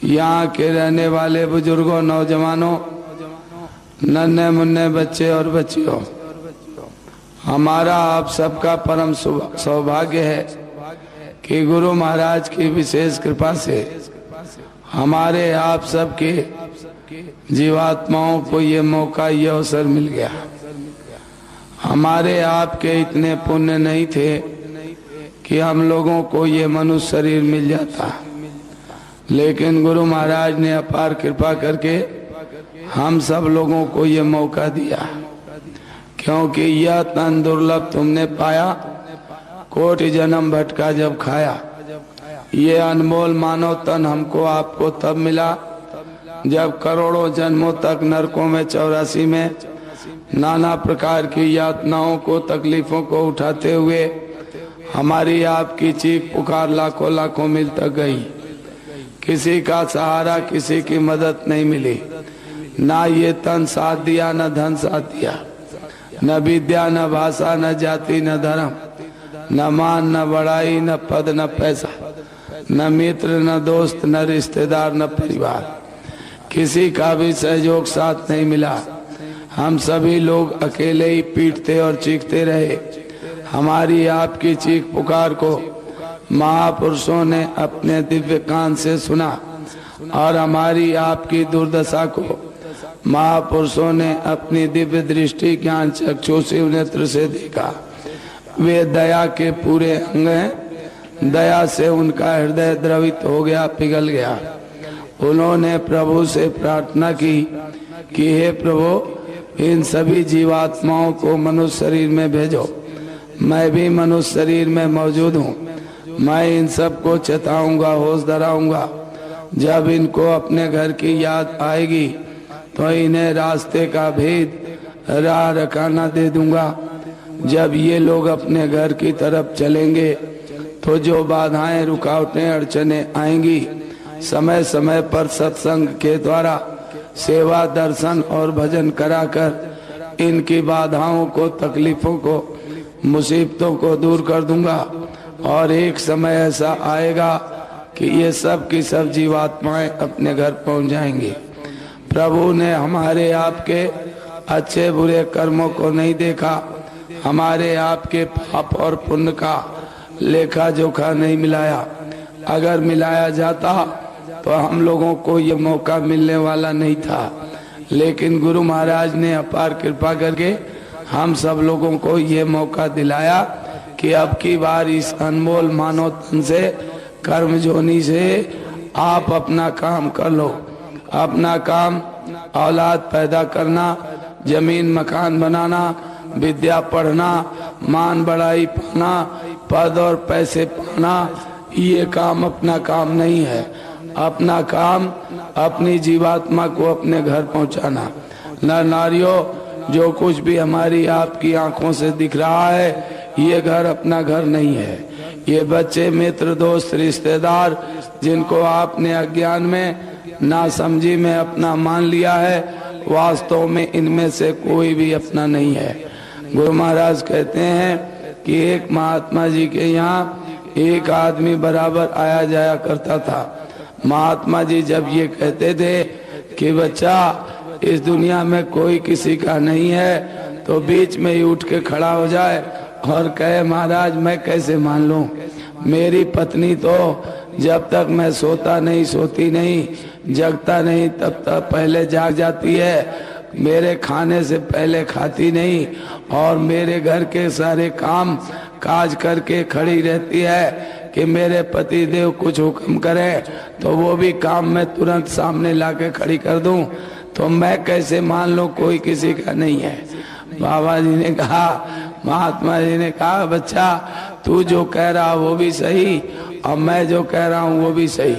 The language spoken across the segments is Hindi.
यहाँ के रहने वाले बुजुर्गों, नौजवानों, नन्हे मुन्ने बच्चे और बच्चियों, हमारा आप सबका परम सौभाग्य है कि गुरु महाराज की विशेष कृपा से हमारे आप सबके जीवात्माओं को ये मौका, ये अवसर मिल गया। हमारे आपके इतने पुण्य नहीं थे कि हम लोगों को ये मनुष्य शरीर मिल जाता, लेकिन गुरु महाराज ने अपार कृपा करके हम सब लोगों को ये मौका दिया, क्योंकि यह तन दुर्लभ तुमने पाया, कोटि जन्म भटका जब खाया। ये अनमोल मानव तन हमको आपको तब मिला जब करोड़ों जन्मों तक नरकों में 84 में नाना प्रकार की यातनाओं को, तकलीफों को उठाते हुए हमारी आपकी चीख पुकार लाखों लाखों मील तक गई। किसी का सहारा, किसी की मदद नहीं मिली। ना ये तन साथ दिया, न धन साथ दिया, न विद्या, न भाषा, न जाति, न धर्म, न मान, न बड़ाई, न पद, न पैसा, न मित्र, न दोस्त, न रिश्तेदार, न परिवार। किसी का भी सहयोग साथ नहीं मिला। हम सभी लोग अकेले ही पीटते और चीखते रहे। हमारी आपकी चीख पुकार को महापुरुषों ने अपने दिव्य कान से सुना और हमारी आपकी दुर्दशा को महापुरुषों ने अपनी दिव्य दृष्टि, ज्ञान, चक्षु, शिव नेत्र से देखा। वे दया के पूरे अंग हैं। दया से उनका हृदय द्रवित हो गया, पिघल गया। उन्होंने प्रभु से प्रार्थना की कि हे प्रभु, इन सभी जीवात्माओं को मनुष्य शरीर में भेजो। मैं भी मनुष्य शरीर में मौजूद हूँ। मैं इन सबको चेताऊंगा, होश धराऊंगा। जब इनको अपने घर की याद आएगी तो इन्हें रास्ते का भेद, राह रखाना दे दूंगा। जब ये लोग अपने घर की तरफ चलेंगे तो जो बाधाएं, रुकावटें, अड़चने आएंगी, समय समय पर सत्संग के द्वारा सेवा, दर्शन और भजन कराकर इनकी बाधाओं को, तकलीफों को, मुसीबतों को दूर कर दूंगा। और एक समय ऐसा आएगा कि ये सब की सब जीवात्माएं अपने घर पहुंच जाएंगी। प्रभु ने हमारे आपके अच्छे बुरे कर्मों को नहीं देखा। हमारे आपके पाप और पुण्य का लेखा जोखा नहीं मिलाया। अगर मिलाया जाता तो हम लोगों को ये मौका मिलने वाला नहीं था, लेकिन गुरु महाराज ने अपार कृपा करके हम सब लोगों को ये मौका दिलाया कि अब की बार इस अनमोल मानव तन से, कर्म जोनी से आप अपना काम कर लो। अपना काम औलाद पैदा करना, जमीन मकान बनाना, विद्या पढ़ना, मान बढ़ाई पाना, पद और पैसे पाना, ये काम अपना काम नहीं है। अपना काम अपनी जीवात्मा को अपने घर पहुंचाना। नर नारियों, जो कुछ भी हमारी आपकी आंखों से दिख रहा है, ये घर अपना घर नहीं है। ये बच्चे, मित्र, दोस्त, रिश्तेदार, जिनको आपने अज्ञान में, नासमझी में अपना मान लिया है, वास्तव में इनमें से कोई भी अपना नहीं है। गुरु महाराज कहते हैं कि एक महात्मा जी के यहाँ एक आदमी बराबर आया जाया करता था। महात्मा जी जब ये कहते थे कि बच्चा, इस दुनिया में कोई किसी का नहीं है, तो बीच में ही उठ के खड़ा हो जाए और कहे, महाराज मैं कैसे मान लूं? मेरी पत्नी तो जब तक मैं सोता नहीं, सोती नहीं, जगता नहीं, तब तक पहले जाग जाती है। मेरे खाने से पहले खाती नहीं और मेरे घर के सारे काम काज करके खड़ी रहती है कि मेरे पति देव कुछ हुक्म करें तो वो भी काम में तुरंत सामने लाके खड़ी कर दूं। तो मैं कैसे मान लूं कोई किसी का नहीं है? बाबा जी ने कहा, महात्मा जी ने कहा, बच्चा तू जो कह रहा वो भी सही और मैं जो कह रहा हूँ वो भी सही।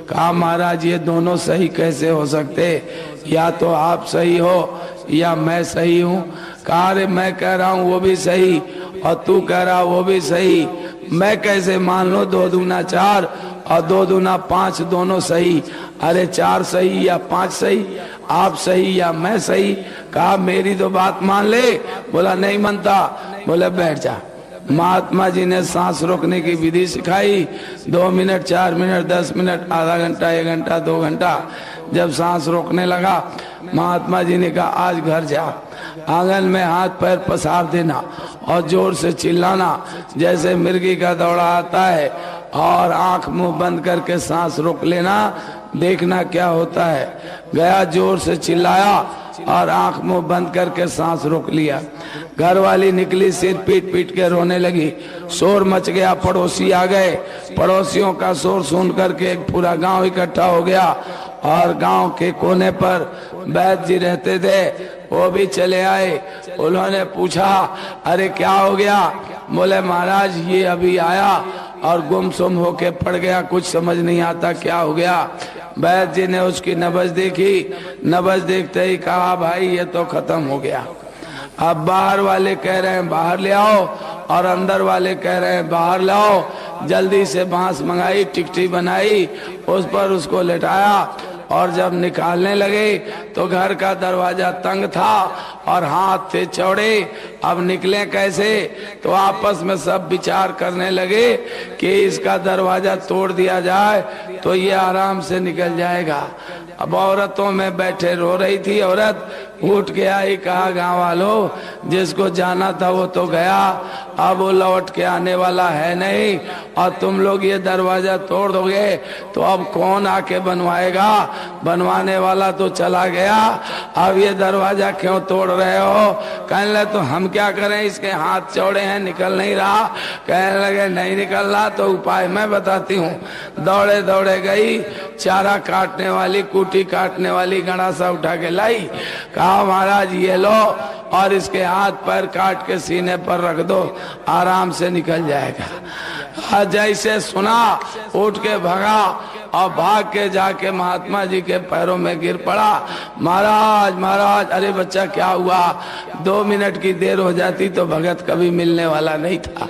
कहा, महाराज ये दोनों सही कैसे हो सकते? या तो आप सही हो या मैं सही हूँ। कहा, अरे मैं कह रहा हूँ वो भी सही और तू कह रहा वो भी सही, मैं कैसे मान लो? 2 दूना 4 और 2 दूना 5 दोनों सही। अरे 4 सही या 5 सही, आप सही या मैं सही। कहा, मेरी तो बात मान ले। बोला नहीं मानता। बोले बैठ जा। महात्मा जी ने सांस रोकने की विधि सिखाई। 2 मिनट, 4 मिनट, 10 मिनट, आधा घंटा, 1 घंटा, 2 घंटा। जब सांस रोकने लगा, महात्मा जी ने कहा आज घर जा, आंगन में हाथ पैर पसार देना और जोर से चिल्लाना जैसे मिर्गी का दौड़ा आता है, और आंख मुंह बंद करके सांस रोक लेना, देखना क्या होता है। गया, जोर से चिल्लाया और आंख मुंह बंद करके सांस रोक लिया। घर वाली निकली, सिर पीट पीट के रोने लगी, शोर मच गया, पड़ोसी आ गए। पड़ोसियों का शोर सुन करके एक पूरा गांव इकट्ठा हो गया, और गांव के कोने पर वैद्य जी रहते थे, वो भी चले आए। उन्होंने पूछा अरे क्या हो गया? बोले महाराज ये अभी आया और गुमसुम होके पड़ गया, कुछ समझ नहीं आता क्या हो गया। वैद्य जी ने उसकी नब्ज देखी, नब्ज देखते ही कहा भाई ये तो खत्म हो गया। अब बाहर वाले कह रहे हैं बाहर ले आओ, और अंदर वाले कह रहे हैं बाहर लाओ। जल्दी से बांस मंगाई, टिकटी बनाई, उस पर उसको लेटाया, और जब निकालने लगे तो घर का दरवाजा तंग था और हाथ थे चौड़े। अब निकले कैसे? तो आपस में सब विचार करने लगे कि इसका दरवाजा तोड़ दिया जाए तो ये आराम से निकल जाएगा। अब औरतों में बैठे रो रही थी औरत, उठ के आई, कहा गांव वालों जिसको जाना था वो तो गया, अब वो लौट के आने वाला है नहीं, और तुम लोग ये दरवाजा तोड़ दोगे तो अब कौन आके बनवाएगा? बनवाने वाला तो चला गया, अब ये दरवाजा क्यों तोड़ रहे हो? कहने लगे तो हम क्या करें, इसके हाथ चौड़े हैं, निकल नहीं रहा। कहने लगे नहीं निकल रहा तो उपाय मैं बताती हूँ। दौड़े दौड़े गई, चारा काटने वाली, कूटी काटने वाली गणासा उठा के लाई। कहा महाराज ये लो और इसके हाथ पैर काट के सीने पर रख दो, आराम से निकल जाएगा। जैसे सुना उठ के भागा, और भाग के जाके महात्मा जी के पैरों में गिर पड़ा। महाराज महाराज, अरे बच्चा क्या हुआ? 2 मिनट की देर हो जाती तो भगत कभी मिलने वाला नहीं था।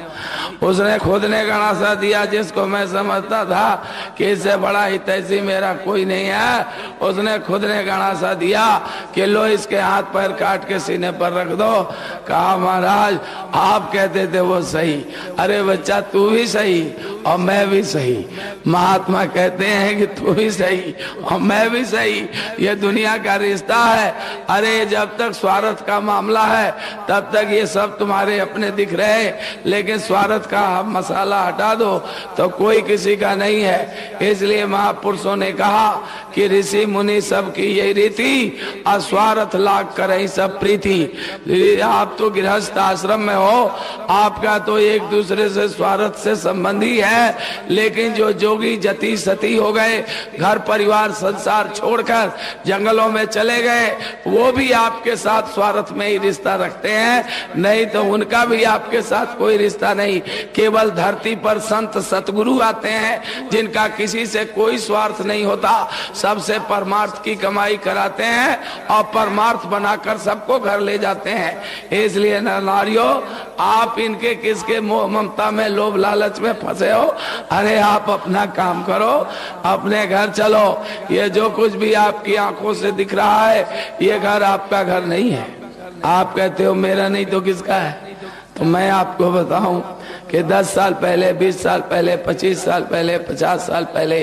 उसने खुद ने गणासा दिया, जिसको मैं समझता था कि इससे बड़ा हितैषी मेरा कोई नहीं है, उसने खुद ने गणासा दिया कि लो इसके हाथ पैर काट के सीने पर रख दो। कहा महाराज आप कहते थे वो सही, अरे बच्चा तू भी सही और मैं भी सही। महात्मा कहते हैं कि तू भी सही और मैं भी सही, ये दुनिया का रिश्ता है। अरे जब तक स्वार्थ का मामला है तब तक ये सब तुम्हारे अपने दिख रहे, लेकिन स्वार्थ का मसाला हटा दो तो कोई किसी का नहीं है। इसलिए महापुरुषों ने कहा कि ऋषि मुनि सब की यही रीति, अस्वार्थ लाग करे सब प्रीति। आप तो गृहस्थ आश्रम में हो, आपका तो एक दूसरे से स्वार्थ से संबंधी है, लेकिन जो जोगी जति सती हो गए, घर परिवार संसार छोड़कर जंगलों में चले गए, वो भी आपके साथ स्वार्थ में ही रिश्ता रखते हैं, नहीं तो उनका भी आपके साथ कोई रिश्ता नहीं। केवल धरती पर संत सतगुरु आते हैं जिनका किसी से कोई स्वार्थ नहीं होता, सबसे परमार्थ की कमाई कराते हैं और परमार्थ बनाकर सबको घर ले जाते हैं। इसलिए नारियों, आप इनके किसके मोह ममता में लोभ लालच में फंसे हो? अरे आप अपना काम करो, अपने घर चलो। ये जो कुछ भी आपकी आंखों से दिख रहा है ये घर आपका घर नहीं है। आप कहते हो मेरा नहीं तो किसका है? तो मैं आपको बताऊं कि 10 साल पहले, 20 साल पहले, 25 साल पहले, 50 साल पहले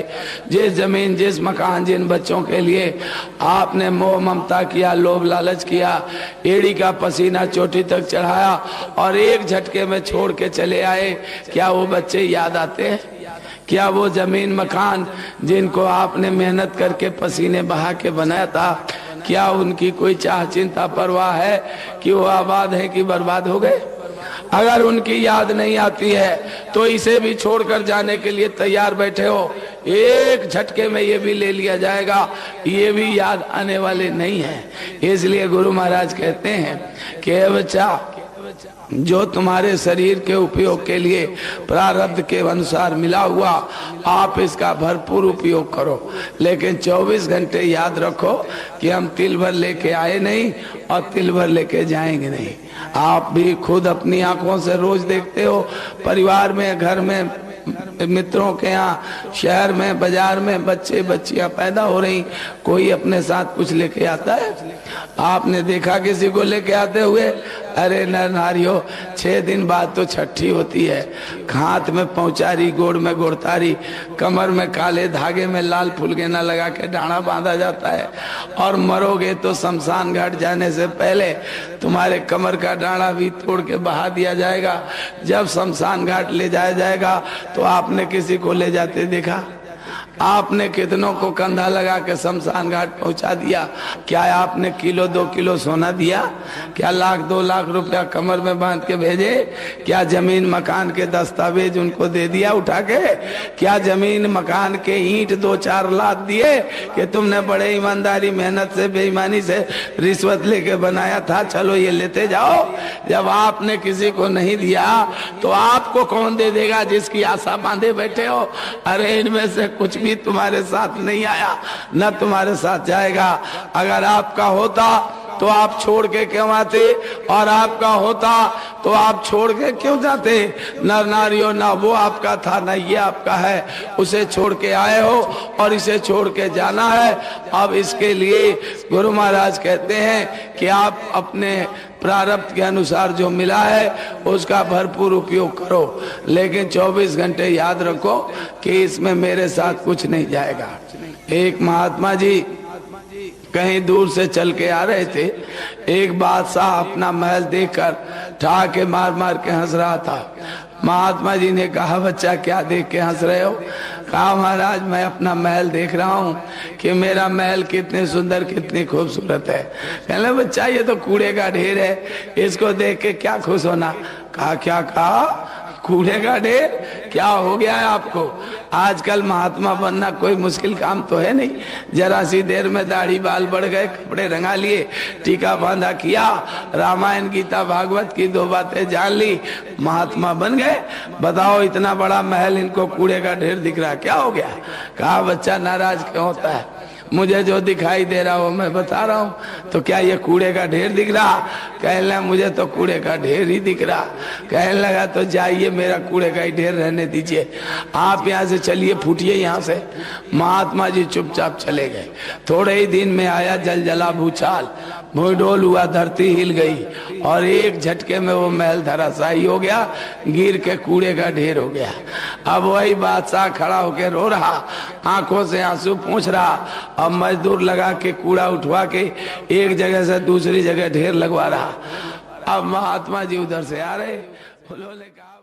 जिस जमीन, जिस मकान, जिन बच्चों के लिए आपने मोह ममता किया, लोभ लालच किया, एड़ी का पसीना चोटी तक चढ़ाया और एक झटके में छोड़ के चले आए, क्या वो बच्चे याद आते हैं? क्या वो जमीन मकान जिनको आपने मेहनत करके पसीने बहा के बनाया था, क्या उनकी कोई चाह चिंता परवाह है कि वो आबाद है कि बर्बाद हो गए? अगर उनकी याद नहीं आती है तो इसे भी छोड़कर जाने के लिए तैयार बैठे हो, एक झटके में ये भी ले लिया जाएगा, ये भी याद आने वाले नहीं है। इसलिए गुरु महाराज कहते हैं कि बच्चा, जो तुम्हारे शरीर के उपयोग के लिए प्रारब्ध के अनुसार मिला हुआ, आप इसका भरपूर उपयोग करो, लेकिन 24 घंटे याद रखो कि हम तिल भर लेके आए नहीं और तिल भर लेके जाएंगे नहीं। आप भी खुद अपनी आंखों से रोज देखते हो, परिवार में, घर में, मित्रों के यहाँ, शहर में, बाजार में बच्चे बच्चियां पैदा हो रही, कोई अपने साथ कुछ लेके आता है? आपने देखा किसी को लेके आते हुए? अरे नर नारियों, 6 दिन बाद तो छठी होती है। हाथ में पौचारी, गोड़ में गोड़तारी, कमर में काले धागे में लाल फुलगेना लगा के डांडा बांधा जाता है। और मरोगे तो शमशान घाट जाने से पहले तुम्हारे कमर का डांडा भी तोड़ के बहा दिया जाएगा। जब शमशान घाट ले जाया जाएगा तो आपने किसी को ले जाते देखा? आपने कितनों को कंधा लगा के शमशान घाट पहुंचा दिया? क्या आपने किलो 2 किलो सोना दिया? क्या लाख 2 लाख रुपया कमर में बांध के भेजे? क्या जमीन मकान के दस्तावेज उनको दे दिया उठा के? क्या जमीन मकान के ईंट 2-4 लाख दिए कि तुमने बड़े ईमानदारी मेहनत से बेईमानी से रिश्वत लेके बनाया था, चलो ये लेते जाओ? जब आपने किसी को नहीं दिया तो आपको कौन दे देगा जिसकी आशा बांधे बैठे हो? अरे इनमें से कुछ भी तुम्हारे साथ नहीं आया, न तुम्हारे साथ जाएगा। अगर आपका होता तो आप छोड़ के क्यों आते? और आपका होता तो आप छोड़ के क्यों जाते? नर नारियों, ना वो आपका था ना ये आपका है, उसे छोड़ के आए हो और इसे छोड़ के जाना है। अब इसके लिए गुरु महाराज कहते हैं कि आप अपने प्रारब्ध के अनुसार जो मिला है उसका भरपूर उपयोग करो, लेकिन 24 घंटे याद रखो कि इसमें मेरे साथ कुछ नहीं जाएगा। एक महात्मा जी कहीं दूर से चल के आ रहे थे। एक बादशाह अपना महल देखकर ठहाके मार मार के हंस रहा था। महात्मा जी ने कहा, बच्चा क्या देख के हंस रहे हो? कहा, महाराज मैं अपना महल देख रहा हूँ कि मेरा महल कितने सुंदर कितनी खूबसूरत है। कहने बच्चा ये तो कूड़े का ढेर है, इसको देख के क्या खुश होना? कहा, क्या कहा? कूड़े का ढेर? क्या हो गया है आपको? आजकल महात्मा बनना कोई मुश्किल काम तो है नहीं। जरा सी देर में दाढ़ी बाल बढ़ गए, कपड़े रंगा लिए, टीका बांधा किया, रामायण गीता भागवत की 2 बातें जान ली, महात्मा बन गए। बताओ इतना बड़ा महल इनको कूड़े का ढेर दिख रहा, क्या हो गया? कहा, बच्चा नाराज क्यों होता है? मुझे जो दिखाई दे रहा हो मैं बता रहा हूँ, तो क्या ये कूड़े का ढेर दिख रहा? कहने लगा, मुझे तो कूड़े का ढेर ही दिख रहा। कहने लगा, तो जाइए, मेरा कूड़े का ही ढेर रहने दीजिए, आप यहाँ से चलिए, फूटिए यहाँ से। महात्मा जी चुपचाप चले गए। थोड़े ही दिन में आया जलजला भूचाल, भूडोल हुआ, धरती हिल गई और एक झटके में वो महल धराशायी हो गया, गिर के कूड़े का ढेर हो गया। अब वही बादशाह खड़ा होकर रो रहा, आंखों से आंसू पोंछ रहा, अब मजदूर लगा के कूड़ा उठवा के एक जगह से दूसरी जगह ढेर लगवा रहा। अब महात्मा जी उधर से आ रहे, उन्होंने कहा